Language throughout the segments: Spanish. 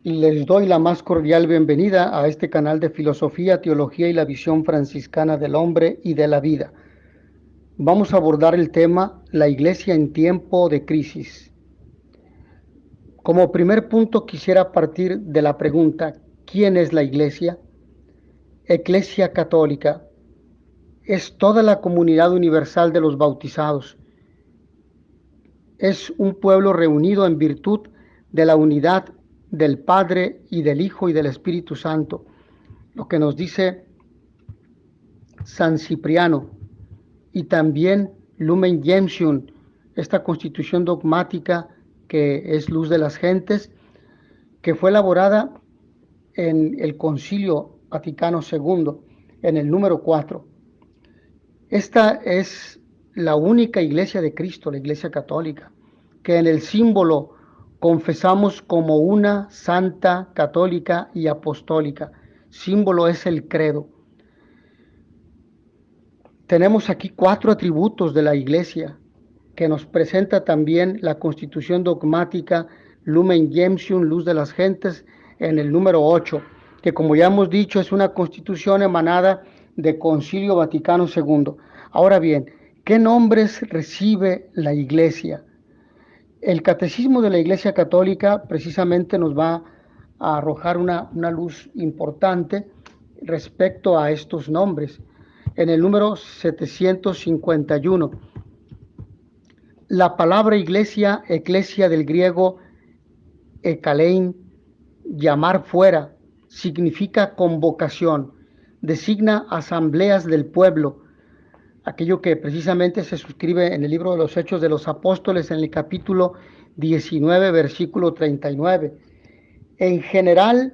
Les doy la más cordial bienvenida a este canal de filosofía, teología y la visión franciscana del hombre y de la vida. Vamos a abordar el tema la Iglesia en tiempo de crisis. Como primer punto quisiera partir de la pregunta, ¿quién es la Iglesia? Iglesia Católica es toda la comunidad universal de los bautizados. Es un pueblo reunido en virtud de la unidad del Padre y del Hijo y del Espíritu Santo, lo que nos dice San Cipriano, y también Lumen Gentium, esta constitución dogmática que es luz de las gentes, que fue elaborada en el Concilio Vaticano II, en el número 4. Esta es la única iglesia de Cristo, la Iglesia Católica, que en el símbolo confesamos como una santa, católica y apostólica. Símbolo es el credo. Tenemos aquí 4 atributos de la Iglesia que nos presenta también la Constitución dogmática Lumen Gentium, luz de las gentes, en el número 8, que como ya hemos dicho es una constitución emanada del Concilio Vaticano II. Ahora bien, ¿qué nombres recibe la Iglesia? El Catecismo de la Iglesia Católica precisamente nos va a arrojar una luz importante respecto a estos nombres. En el número 751, la palabra iglesia, eclesia del griego ekalein, llamar fuera, significa convocación, designa asambleas del pueblo, aquello que precisamente se suscribe en el libro de los Hechos de los Apóstoles en el capítulo 19, versículo 39. En general,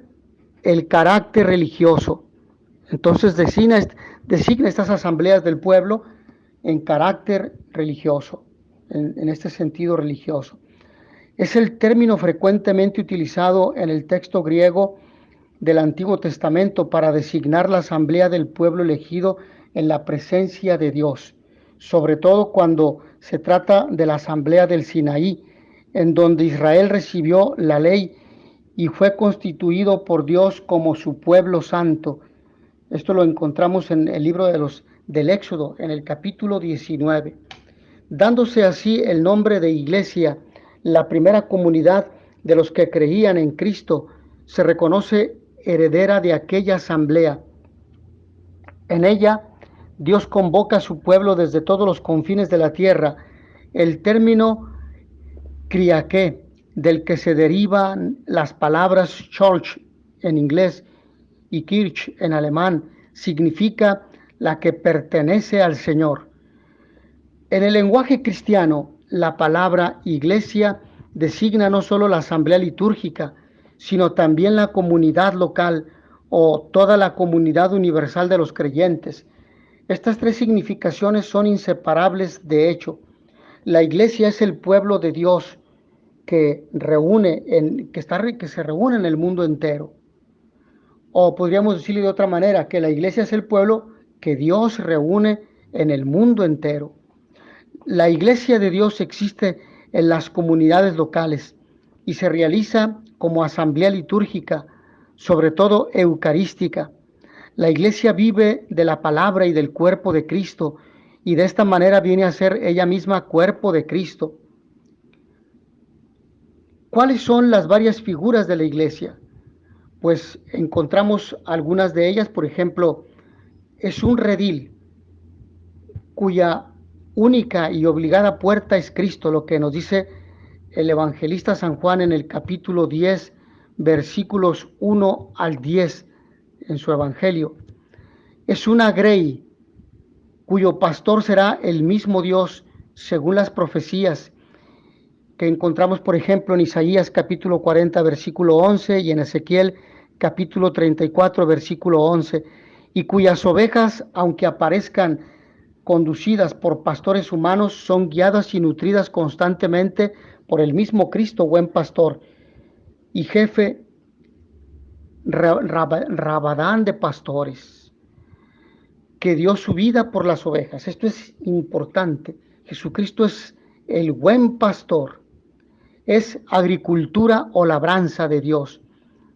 el carácter religioso. Entonces designa estas asambleas del pueblo en carácter religioso, en este sentido religioso. Es el término frecuentemente utilizado en el texto griego del Antiguo Testamento para designar la asamblea del pueblo elegido en la presencia de Dios, sobre todo cuando se trata de la asamblea del Sinaí, en donde Israel recibió la ley y fue constituido por Dios como su pueblo santo. Esto lo encontramos en el libro del Éxodo, en el capítulo 19. Dándose así el nombre de Iglesia, la primera comunidad de los que creían en Cristo, se reconoce heredera de aquella asamblea. En ella, Dios convoca a su pueblo desde todos los confines de la tierra. El término Kyriake, del que se derivan las palabras church en inglés y Kirche en alemán, significa la que pertenece al Señor. En el lenguaje cristiano, la palabra iglesia designa no solo la asamblea litúrgica, sino también la comunidad local o toda la comunidad universal de los creyentes. Estas 3 significaciones son inseparables de hecho. La iglesia es el pueblo de Dios que se reúne en el mundo entero. O podríamos decirlo de otra manera, que la iglesia es el pueblo que Dios reúne en el mundo entero. La iglesia de Dios existe en las comunidades locales y se realiza como asamblea litúrgica, sobre todo eucarística. La iglesia vive de la palabra y del cuerpo de Cristo, y de esta manera viene a ser ella misma cuerpo de Cristo. ¿Cuáles son las varias figuras de la iglesia? Pues encontramos algunas de ellas. Por ejemplo, es un redil cuya única y obligada puerta es Cristo, lo que nos dice el evangelista San Juan en el capítulo 10, versículos 1 al 10 en su evangelio. Es una grey cuyo pastor será el mismo Dios según las profecías que encontramos, por ejemplo, en Isaías capítulo 40, versículo 11 y en Ezequiel capítulo 34, versículo 11, y cuyas ovejas, aunque aparezcan conducidas por pastores humanos, son guiadas y nutridas constantemente por el mismo Cristo, buen pastor y jefe rabadán de pastores, que dio su vida por las ovejas. Esto es importante. Jesucristo es el buen pastor, es agricultura o labranza de Dios.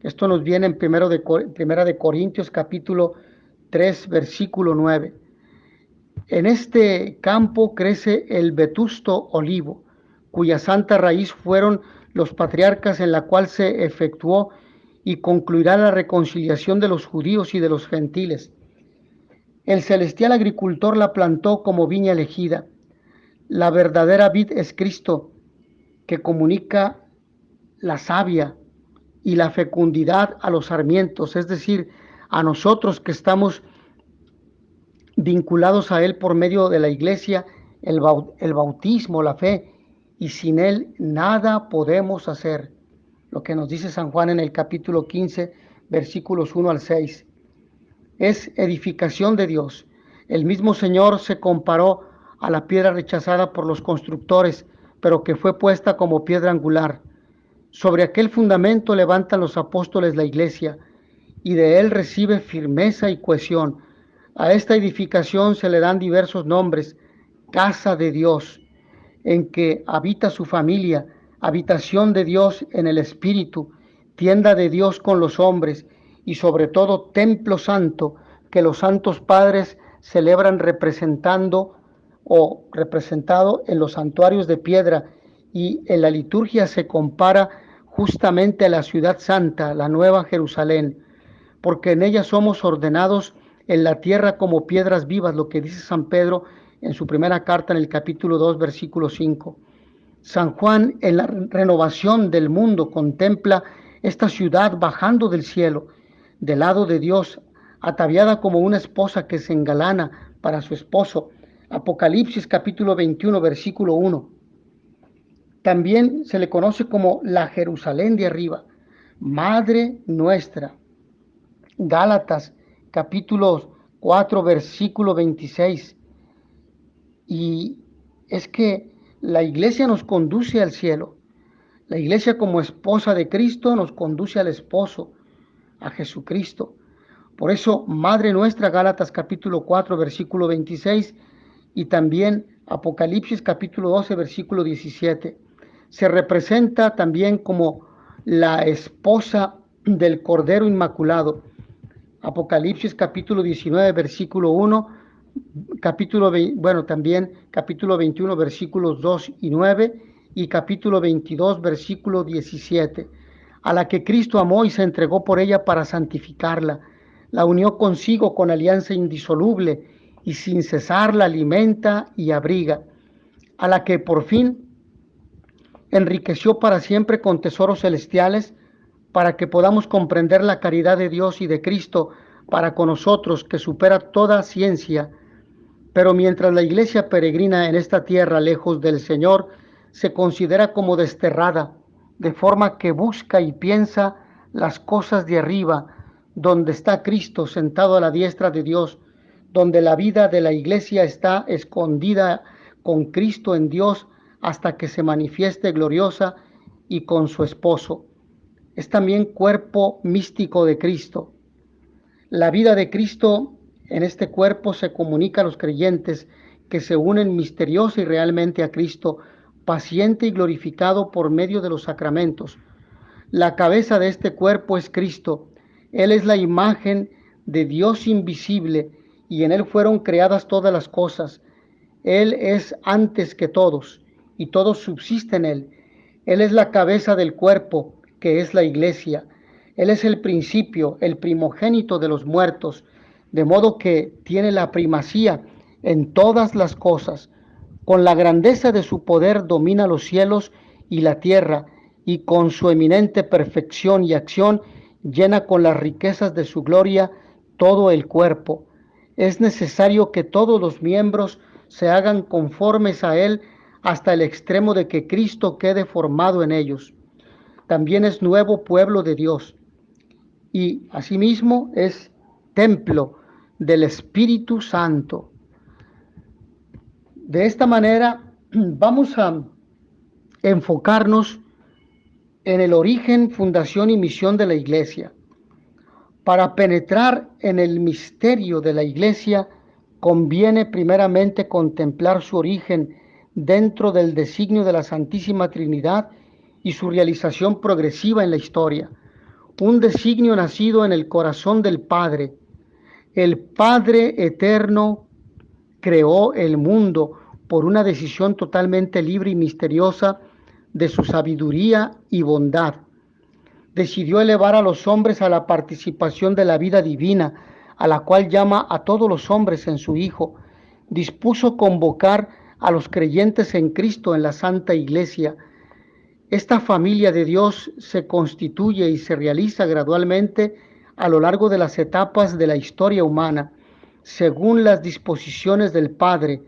Esto nos viene en Primera de Corintios capítulo 3, versículo 9. En este campo crece el vetusto olivo, cuya santa raíz fueron los patriarcas, en la cual se efectuó y concluirá la reconciliación de los judíos y de los gentiles. El celestial agricultor la plantó como viña elegida. La verdadera vid es Cristo, que comunica la savia y la fecundidad a los sarmientos, es decir, a nosotros que estamos vinculados a Él por medio de la iglesia, el bautismo, la fe, y sin Él nada podemos hacer. Lo que nos dice San Juan en el capítulo 15, versículos 1 al 6. Es edificación de Dios. El mismo Señor se comparó a la piedra rechazada por los constructores, pero que fue puesta como piedra angular. Sobre aquel fundamento levantan los apóstoles la iglesia, y de él recibe firmeza y cohesión. A esta edificación se le dan diversos nombres: casa de Dios, en que habita su familia; habitación de Dios en el Espíritu; tienda de Dios con los hombres; y sobre todo templo santo, que los santos padres celebran representado en los santuarios de piedra, y en la liturgia se compara justamente a la ciudad santa, la nueva Jerusalén, porque en ella somos ordenados en la tierra como piedras vivas, lo que dice San Pedro en su primera carta en el capítulo 2, versículo 5. San Juan, en la renovación del mundo, contempla esta ciudad bajando del cielo, del lado de Dios, ataviada como una esposa que se engalana para su esposo. Apocalipsis capítulo 21, versículo 1. También se le conoce como la Jerusalén de arriba, Madre nuestra. Gálatas capítulo 4, versículo 26. Y es que la iglesia nos conduce al cielo. La iglesia, como esposa de Cristo, nos conduce al esposo, a Jesucristo. Por eso, Madre nuestra, Gálatas capítulo 4, versículo 26, y también Apocalipsis capítulo 12, versículo 17. Se representa también como la esposa del Cordero Inmaculado. Apocalipsis capítulo 19, versículo 1, también capítulo 21, versículos 2 y 9, y capítulo 22, versículo 17, a la que Cristo amó y se entregó por ella para santificarla. La unió consigo con alianza indisoluble, y sin cesar la alimenta y abriga, a la que por fin enriqueció para siempre con tesoros celestiales, para que podamos comprender la caridad de Dios y de Cristo para con nosotros, que supera toda ciencia. Pero mientras la iglesia peregrina en esta tierra lejos del Señor, se considera como desterrada, de forma que busca y piensa las cosas de arriba, donde está Cristo sentado a la diestra de Dios, donde la vida de la iglesia está escondida con Cristo en Dios hasta que se manifieste gloriosa y con su esposo. Es también cuerpo místico de Cristo. La vida de Cristo en este cuerpo se comunica a los creyentes, que se unen misteriosa y realmente a Cristo, paciente y glorificado por medio de los sacramentos. La cabeza de este cuerpo es Cristo. Él es la imagen de Dios invisible, y en Él fueron creadas todas las cosas. Él es antes que todos, y todo subsiste en Él. Él es la cabeza del cuerpo, que es la iglesia. Él es el principio, el primogénito de los muertos, de modo que tiene la primacía en todas las cosas. Con la grandeza de su poder domina los cielos y la tierra, y con su eminente perfección y acción llena con las riquezas de su gloria todo el cuerpo. Es necesario que todos los miembros se hagan conformes a Él hasta el extremo de que Cristo quede formado en ellos. También es nuevo pueblo de Dios, y asimismo es templo del Espíritu Santo. De esta manera vamos a enfocarnos en el origen, fundación y misión de la iglesia. Para penetrar en el misterio de la iglesia, conviene primeramente contemplar su origen dentro del designio de la Santísima Trinidad y su realización progresiva en la historia. un designio nacido en el corazón del Padre. El Padre eterno creó el mundo por una decisión totalmente libre y misteriosa de su sabiduría y bondad. Decidió elevar a los hombres a la participación de la vida divina, a la cual llama a todos los hombres en su Hijo. Dispuso convocar a los creyentes en Cristo en la Santa Iglesia. Esta familia de Dios se constituye y se realiza gradualmente a lo largo de las etapas de la historia humana, según las disposiciones del Padre.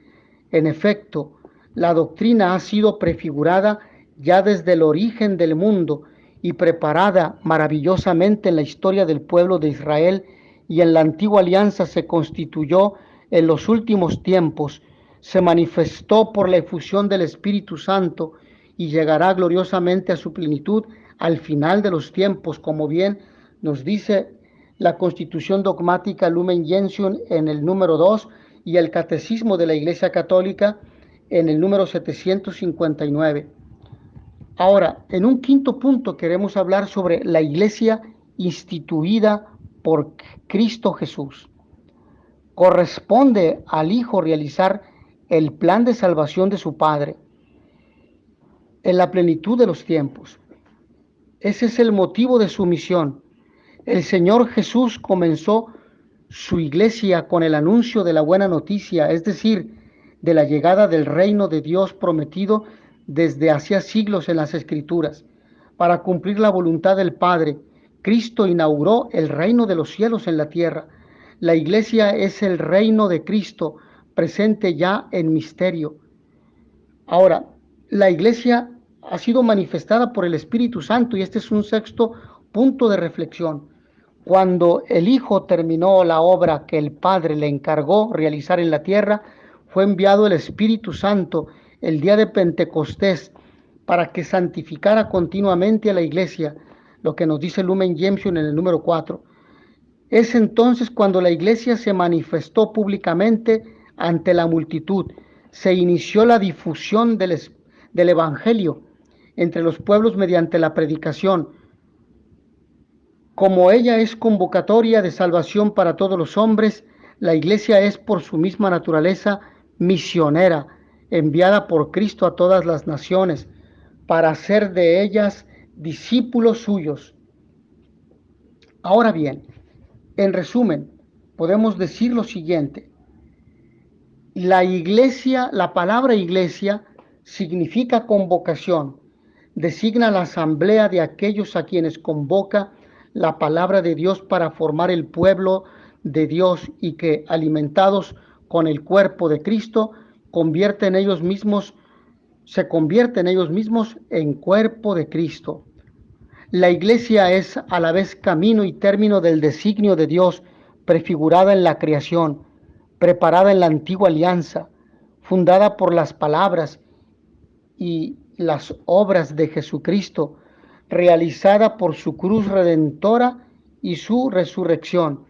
En efecto, la doctrina ha sido prefigurada ya desde el origen del mundo y preparada maravillosamente en la historia del pueblo de Israel, y en la antigua alianza se constituyó en los últimos tiempos, se manifestó por la efusión del Espíritu Santo y llegará gloriosamente a su plenitud al final de los tiempos, como bien nos dice la Constitución Dogmática Lumen Gentium en el número 2 y el Catecismo de la Iglesia Católica en el número 759. Ahora, en un quinto punto queremos hablar sobre la Iglesia instituida por Cristo Jesús. Corresponde al Hijo realizar el plan de salvación de su Padre en la plenitud de los tiempos. Ese es el motivo de su misión. El Señor Jesús comenzó su iglesia con el anuncio de la buena noticia, es decir, de la llegada del reino de Dios prometido desde hacía siglos en las Escrituras. Para cumplir la voluntad del Padre, Cristo inauguró el reino de los cielos en la tierra. La iglesia es el reino de Cristo, presente ya en misterio. Ahora, la iglesia ha sido manifestada por el Espíritu Santo, y este es un sexto punto de reflexión. Cuando el Hijo terminó la obra que el Padre le encargó realizar en la tierra, fue enviado el Espíritu Santo el día de Pentecostés para que santificara continuamente a la iglesia, lo que nos dice Lumen Gentium en el número 4. Es entonces cuando la iglesia se manifestó públicamente ante la multitud. Se inició la difusión del Evangelio entre los pueblos mediante la predicación. Como ella es convocatoria de salvación para todos los hombres, la iglesia es por su misma naturaleza misionera, enviada por Cristo a todas las naciones, para hacer de ellas discípulos suyos. Ahora bien, en resumen, podemos decir lo siguiente. La iglesia, la palabra iglesia, significa convocación. Designa la asamblea de aquellos a quienes convoca la palabra de Dios para formar el pueblo de Dios, y que, alimentados con el cuerpo de Cristo, se convierten ellos mismos en cuerpo de Cristo. La iglesia es a la vez camino y término del designio de Dios, prefigurada en la creación, preparada en la antigua alianza, fundada por las palabras y las obras de Jesucristo, realizada por su cruz redentora y su resurrección.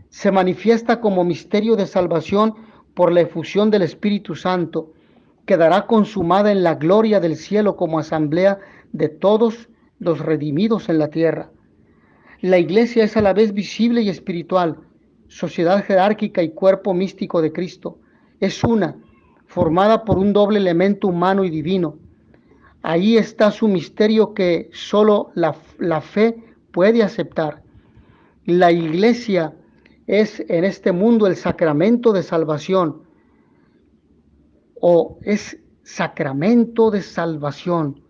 Se manifiesta como misterio de salvación por la efusión del Espíritu Santo. Quedará consumada en la gloria del cielo como asamblea de todos los redimidos en la tierra. La iglesia es a la vez visible y espiritual, sociedad jerárquica y cuerpo místico de Cristo. Es una, formada por un doble elemento humano y divino. Ahí está su misterio que solo la fe puede aceptar. La iglesia es en este mundo el sacramento de salvación, o es sacramento de salvación,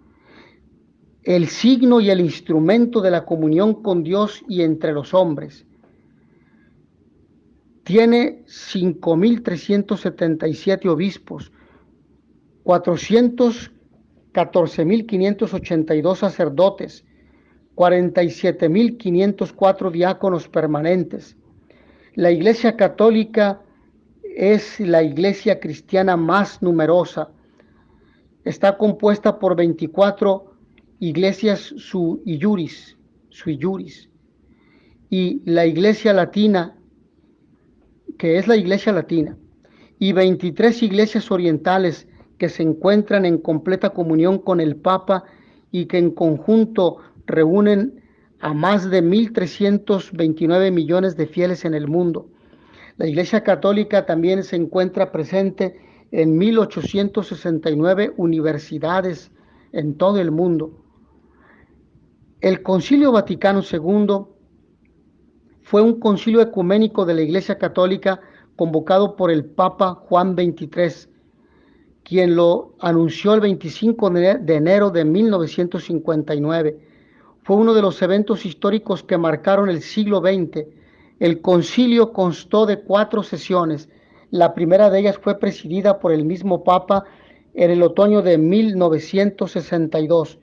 el signo y el instrumento de la comunión con Dios y entre los hombres. Tiene 5.377 obispos, 414.582 sacerdotes, 47.504 diáconos permanentes. La Iglesia Católica es la iglesia cristiana más numerosa. Está compuesta por 24 iglesias sui juris, y la iglesia latina, que es la iglesia latina, y 23 iglesias orientales que se encuentran en completa comunión con el Papa y que en conjunto reúnen a más de 1.329 millones de fieles en el mundo. La Iglesia Católica también se encuentra presente en 1.869 universidades en todo el mundo. El Concilio Vaticano II fue un concilio ecuménico de la Iglesia Católica convocado por el Papa Juan XXIII, quien lo anunció el 25 de enero de 1959. Fue uno de los eventos históricos que marcaron el siglo XX. El concilio constó de 4 sesiones. La primera de ellas fue presidida por el mismo Papa en el otoño de 1962.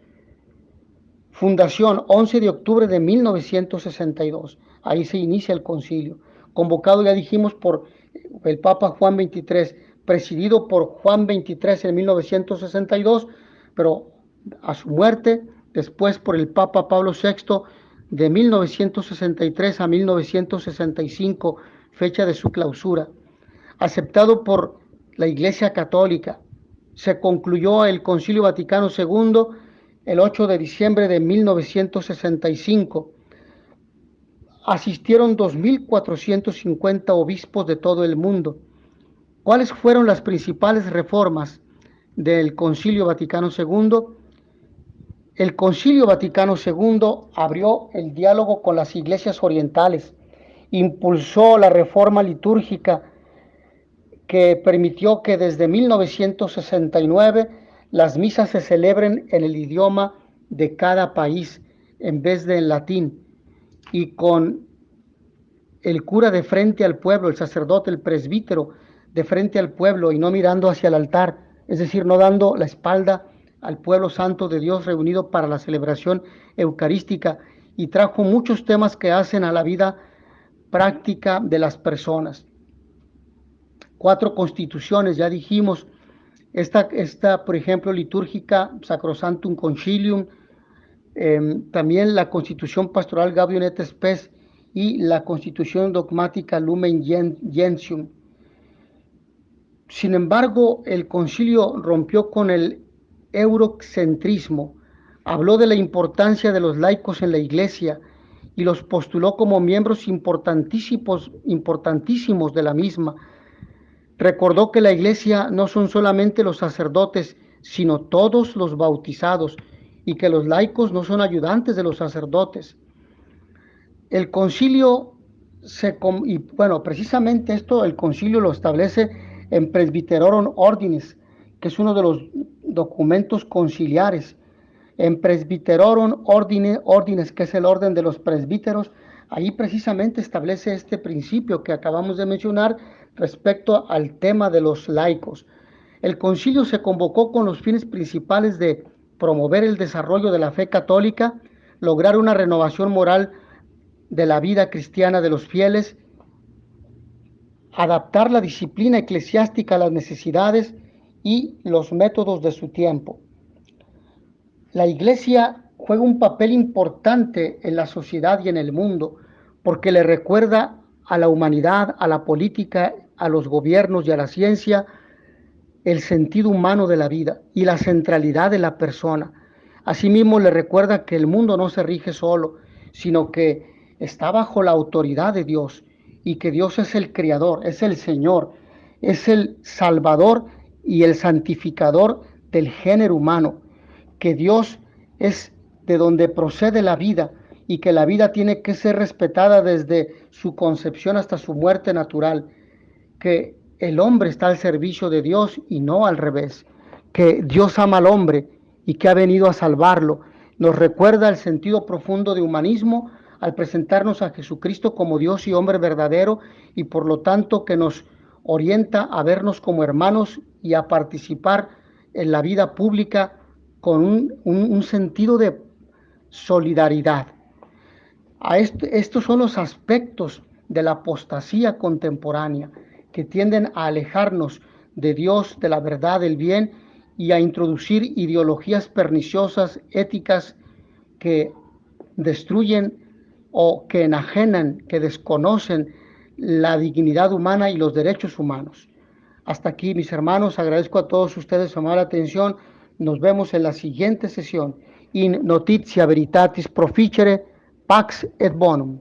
Fundación, 11 de octubre de 1962. Ahí se inicia el concilio, convocado, ya dijimos, por el Papa Juan XXIII, presidido por Juan XXIII en 1962, pero a su muerte, después por el Papa Pablo VI, de 1963 a 1965, fecha de su clausura. Aceptado por la Iglesia Católica, se concluyó el Concilio Vaticano II el 8 de diciembre de 1965. Asistieron 2.450 obispos de todo el mundo. ¿Cuáles fueron las principales reformas del Concilio Vaticano II? El Concilio Vaticano II abrió el diálogo con las iglesias orientales, impulsó la reforma litúrgica que permitió que desde 1969 las misas se celebren en el idioma de cada país en vez de en latín, y con el cura de frente al pueblo, el sacerdote, el presbítero de frente al pueblo y no mirando hacia el altar, es decir, no dando la espalda al pueblo santo de Dios reunido para la celebración eucarística, y trajo muchos temas que hacen a la vida práctica de las personas. 4 constituciones, ya dijimos, esta por ejemplo, litúrgica, Sacrosanctum Concilium, también la Constitución Pastoral Gaudium et Spes y la Constitución Dogmática Lumen Gentium. Sin embargo, el concilio rompió con el eurocentrismo, habló de la importancia de los laicos en la Iglesia y los postuló como miembros importantísimos de la misma. Recordó que la Iglesia no son solamente los sacerdotes, sino todos los bautizados, y que los laicos no son ayudantes de los sacerdotes. El concilio precisamente esto el concilio lo establece en Presbyterorum Ordinis, que es uno de los documentos conciliares. En Presbyterorum Ordinis, que es el orden de los presbíteros, ahí precisamente establece este principio que acabamos de mencionar respecto al tema de los laicos. El concilio se convocó con los fines principales de promover el desarrollo de la fe católica, lograr una renovación moral de la vida cristiana de los fieles, adaptar la disciplina eclesiástica a las necesidades y los métodos de su tiempo. La Iglesia juega un papel importante en la sociedad y en el mundo, porque le recuerda a la humanidad, a la política, a los gobiernos y a la ciencia el sentido humano de la vida y la centralidad de la persona. Asimismo, le recuerda que el mundo no se rige solo, sino que está bajo la autoridad de Dios, y que Dios es el Creador, es el Señor, es el Salvador y el santificador del género humano, que Dios es de donde procede la vida, y que la vida tiene que ser respetada desde su concepción hasta su muerte natural, que el hombre está al servicio de Dios y no al revés, que Dios ama al hombre y que ha venido a salvarlo. Nos recuerda el sentido profundo de humanismo al presentarnos a Jesucristo como Dios y hombre verdadero, y por lo tanto que nos orienta a vernos como hermanos y a participar en la vida pública con un sentido de solidaridad. Estos son los aspectos de la apostasía contemporánea, que tienden a alejarnos de Dios, de la verdad, del bien, y a introducir ideologías perniciosas, éticas, que destruyen o que enajenan, que desconocen la dignidad humana y los derechos humanos. Hasta aquí, mis hermanos, agradezco a todos ustedes su amable atención. Nos vemos en la siguiente sesión. In notitia veritatis proficere, Pax et bonum.